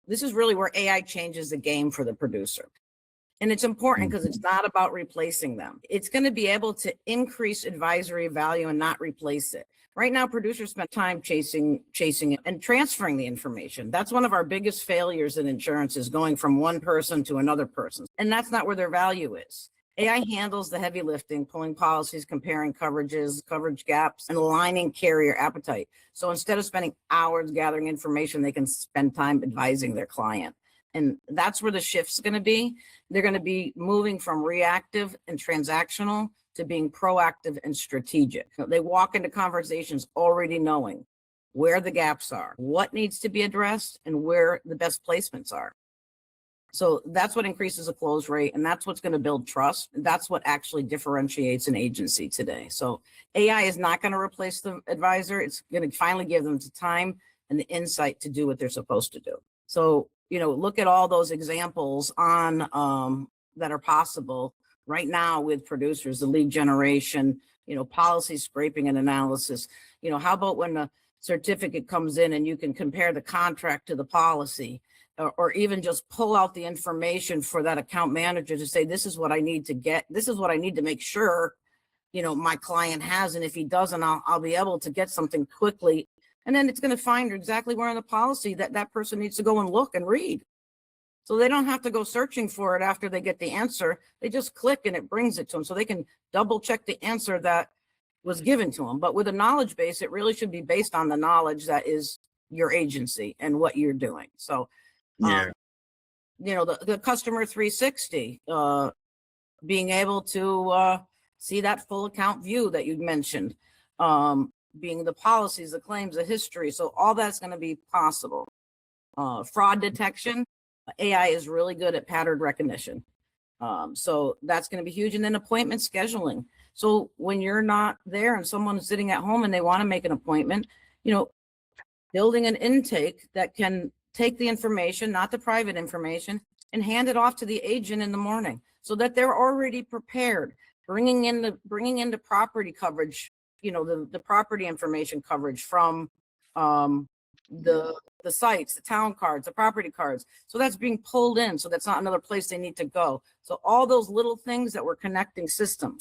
This is really where AI changes the game for the producer. And it's important because it's not about replacing them. It's going to be able to increase advisory value and not replace it. Right now, producers spend time chasing it and transferring the information. That's one of our biggest failures in insurance, is going from one person to another person. And that's not where their value is. AI handles the heavy lifting, pulling policies, comparing coverages, coverage gaps, and aligning carrier appetite. So instead of spending hours gathering information, they can spend time advising their client. And that's where the shift's going to be. They're going to be moving from reactive and transactional to being proactive and strategic. They walk into conversations already knowing where the gaps are, what needs to be addressed, and where the best placements are. So that's what increases the close rate, and that's what's going to build trust. That's what actually differentiates an agency today. So AI is not going to replace the advisor. It's going to finally give them the time and the insight to do what they're supposed to do. So, look at all those examples on that are possible right now with producers, the lead generation, policy scraping and analysis. How about when the certificate comes in and you can compare the contract to the policy, or even just pull out the information for that account manager to say, this is what I need to get. This is what I need to make sure, my client has. And if he doesn't, I'll be able to get something quickly. And then it's going to find exactly where in the policy that person needs to go and look and read. So they don't have to go searching for it after they get the answer. They just click and it brings it to them, so they can double check the answer that was given to them. But with a knowledge base, it really should be based on the knowledge that is your agency and what you're doing. So, the customer 360, being able to see that full account view that you mentioned, being the policies, the claims, the history. So all that's going to be possible. Fraud detection, AI is really good at pattern recognition. So that's going to be huge. And then appointment scheduling. So when you're not there and someone's sitting at home and they want to make an appointment, building an intake that can take the information, not the private information, and hand it off to the agent in the morning so that they're already prepared, bringing in the property coverage, the property information coverage from the sites, the town cards, the property cards. So that's being pulled in. So that's not another place they need to go. So all those little things that we're connecting systems.